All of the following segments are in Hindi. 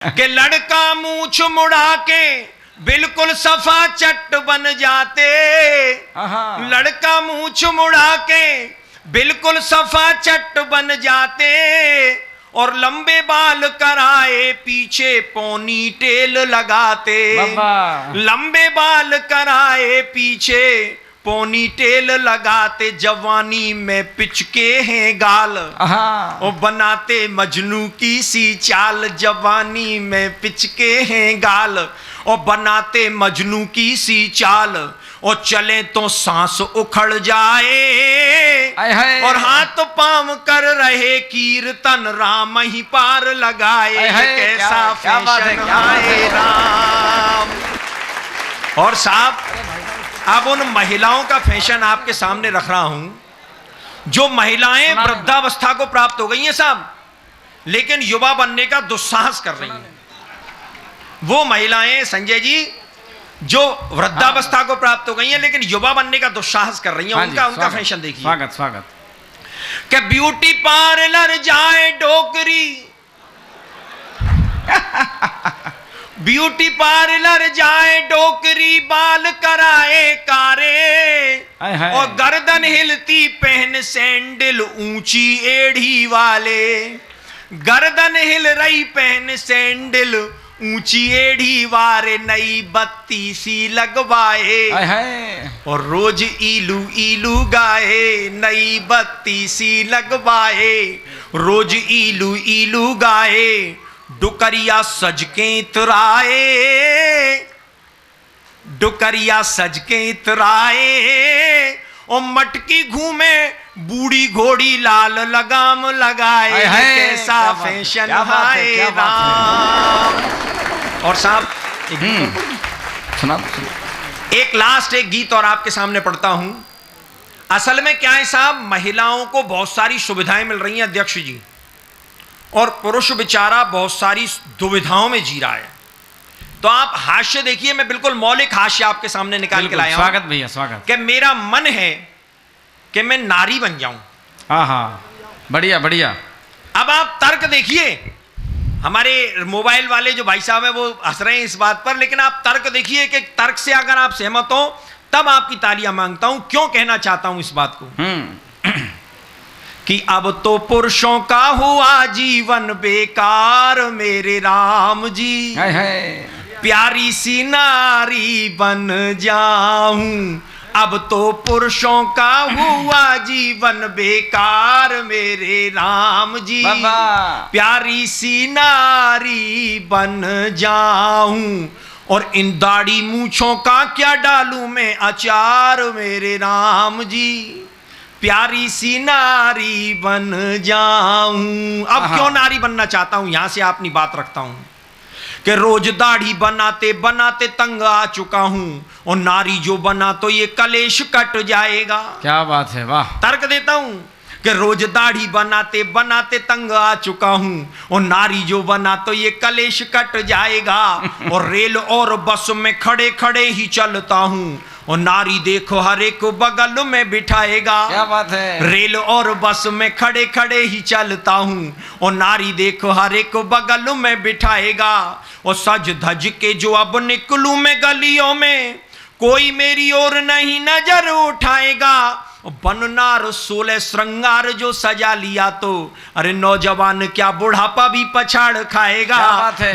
कि लड़का मूछ मुड़ा के बिल्कुल सफा चट बन जाते। लड़का मूछ मुड़ा के बिल्कुल सफा चट बन जाते और लंबे बाल कराए पीछे पोनी टेल लगाते। लंबे बाल कराए पीछे पोनी टेल लगाते, जवानी में पिचके हैं गाल और बनाते मजनू की सी चाल। जवानी में पिचके हैं गाल और बनाते मजनू की सी चाल और चले तो सांस उखड़ जाए और हाथ पांव कर रहे कीर्तन राम ही पार लगाए। कैसा फैशन आए राम। और साहब अब उन महिलाओं का फैशन आपके सामने रख रहा हूं जो महिलाएं वृद्धावस्था को प्राप्त हो गई हैं साहब, लेकिन युवा बनने का दुस्साहस कर रही हैं। वो महिलाएं संजय जी जो वृद्धावस्था को प्राप्त हो गई हैं लेकिन युवा बनने का दुस्साहस कर रही हैं, उनका फैशन देखिए। स्वागत स्वागत। कि ब्यूटी पार्लर जाए डोकरी ब्यूटी पार्लर जाए डोकरी, बाल कराए कारे और गर्दन हिलती पहन सैंडल ऊंची एड़ी वाले। गर्दन हिल रही पहन सैंडल ऊंची एड़ी वाले, नई बत्ती सी लगवाए और रोज इलू इलू गाए। नई बत्ती सी लगवाए रोज इलू इलू गाए, डुकरिया सज के इतराए। डुकरिया सज के इतराए और मटकी घूमे बूढ़ी घोड़ी लाल लगाम लगाए। कैसा फैशन है राम। और साहब एक लास्ट एक गीत और आपके सामने पढ़ता हूं। असल में क्या है साहब, महिलाओं को बहुत सारी सुविधाएं मिल रही हैं अध्यक्ष जी, और पुरुष बेचारा बहुत सारी दुविधाओं में जी रहा है। तो आप हास्य देखिए, मैं बिल्कुल मौलिक हास्य आपके सामने निकाल के लाया हूं। स्वागत भैया स्वागत। कि मेरा मन है कि मैं नारी बन जाऊं। हाँ बढ़िया बढ़िया। अब आप तर्क देखिए, हमारे मोबाइल वाले जो भाई साहब हैं वो हंस रहे हैं इस बात पर, लेकिन आप तर्क देखिए कि तर्क से अगर आप सहमत हो तब आपकी तालियां मांगता हूं। क्यों कहना चाहता हूं इस बात को कि अब तो पुरुषों का हुआ जीवन बेकार मेरे राम जी। प्यारी सी नारी बन जाऊं। अब तो पुरुषों का हुआ जीवन बेकार मेरे राम जी। प्यारी सी नारी बन जाऊं और इन दाढ़ी मूछों का क्या डालूं मैं अचार मेरे राम जी। प्यारी सी नारी बन जाऊं। अब क्यों नारी बनना चाहता हूं, यहां से अपनी बात रखता हूं कि रोज दाढ़ी बनाते बनाते तंग आ चुका हूं और नारी जो बना तो ये कलेश कट जाएगा। क्या बात है, वाह। तर्क देता हूं कि रोज दाढ़ी बनाते बनाते तंग आ चुका हूं और नारी जो बना तो ये कलेश कट जाएगा। और रेल और बस में खड़े खड़े ही चलता हूं और नारी देखो हर एक बगल में बिठाएगा। क्या बात है। रेल और बस में खड़े खड़े ही चलता हूं और नारी देखो हर एक बगल में बिठाएगा। और सज धज के जो अब निकलूं मैं गलियों में कोई मेरी ओर नहीं नजर उठाएगा। बननार 16 श्रृंगार जो सजा लिया तो अरे नौजवान क्या बुढ़ापा भी पछाड़ खाएगा।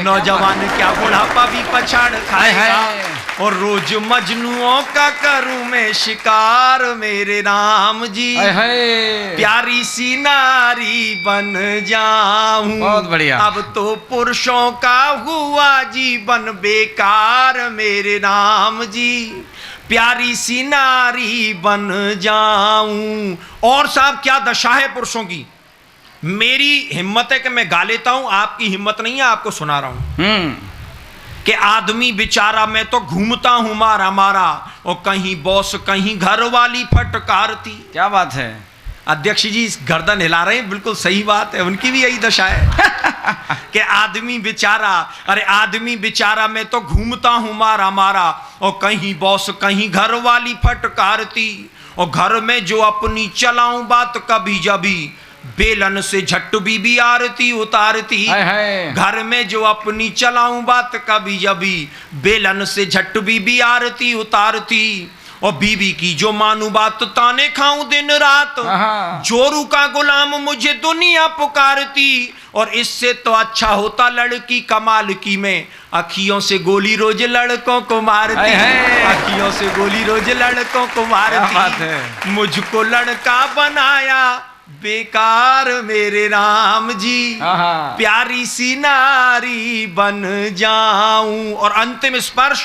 नौजवान क्या बुढ़ापा भी पछाड़ खाएगा। और रोज मजनुओं का करूं मैं शिकार मेरे राम जी। प्यारी सी नारी बन जाऊं। बहुत बढ़िया। अब तो पुरुषों का हुआ जीवन बेकार मेरे राम जी। प्यारी सी नारी बन जाऊं। और साहब क्या दशा है पुरुषों की। मेरी हिम्मत है कि मैं गा लेता हूं, आपकी हिम्मत नहीं है, आपको सुना रहा हूं कि आदमी बेचारा मैं तो घूमता हूं मारा मारा और कहीं बॉस कहीं घर वाली फटकारती। क्या बात है अध्यक्ष जी, गर्दन हिला रहे हैं, बिल्कुल सही बात है, उनकी भी यही दशा है कि आदमी बेचारा, अरे आदमी बेचारा मैं तो घूमता हूं मारा मारा और कहीं बॉस कहीं घर वाली फटकारती। और घर में जो अपनी चलाऊं बात कभी जभी बेलन से झट बीबी आरती उतारती, हाय हाय। घर में जो अपनी चलाऊं बात कभी अभी, बेलन से झट बीबी आरती उतारती, और बीबी की जो मानू बात ताने खाऊं दिन रात, जोरू का गुलाम मुझे दुनिया पुकारती, और इससे तो अच्छा होता लड़की कमाल की मैं अखियों से गोली रोज लड़कों को मारती, अखियों से गोली रोज लड़कों को मारती, मुझको लड़का बनाया बेकार मेरे राम जी, प्यारी सी नारी बन जाऊं। और अंतिम स्पर्श,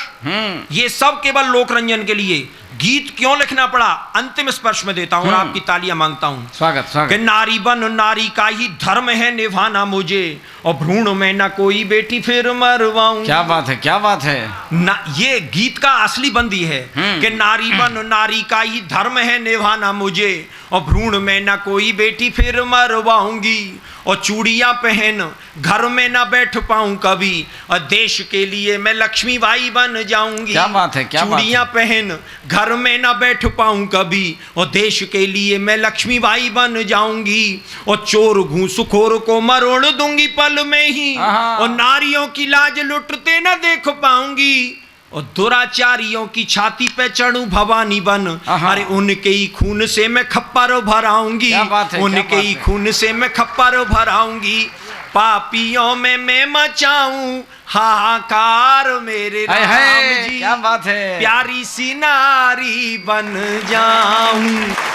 ये सब केवल लोक रंजन के लिए। गीत क्यों लिखना पड़ा, अंतिम स्पर्श में देता हूं और आपकी तालियां मांगता हूं। स्वागत स्वागत। कि नारी बन नारी का ही धर्म है निभाना मुझे, और भ्रूण में ना कोई बेटी फिर मरवाऊं। क्या बात है, क्या बात है ना, ये गीत का असली बंदी है कि नारी बन नारी का ही धर्म है निभाना मुझे, और भ्रूण में ना कोई बेटी फिर मरवाऊंगी, और चूड़ियां पहन घर में ना बैठ पाऊं कभी, और देश के लिए मैं लक्ष्मीबाई बन जाऊंगी। क्या बात है, क्या चूड़ियां पहन घर में ना बैठ पाऊं कभी, और देश के लिए मैं लक्ष्मीबाई बन जाऊंगी, और चोर घूसखोर को मरोड़ दूंगी पल में ही, और नारियों की लाज लुटते ना देख पाऊंगी, और दुराचारियों की छाती पे चढ़ूं भवानी बन, अरे उनके ही खून से मैं खप्पर भराऊंगी, उनके ही खून से मैं खप्पर भराऊंगी, पापियों में मैं मचाऊं हाहाकार मेरे राम जी, क्या बात है, प्यारी सी नारी बन जाऊं।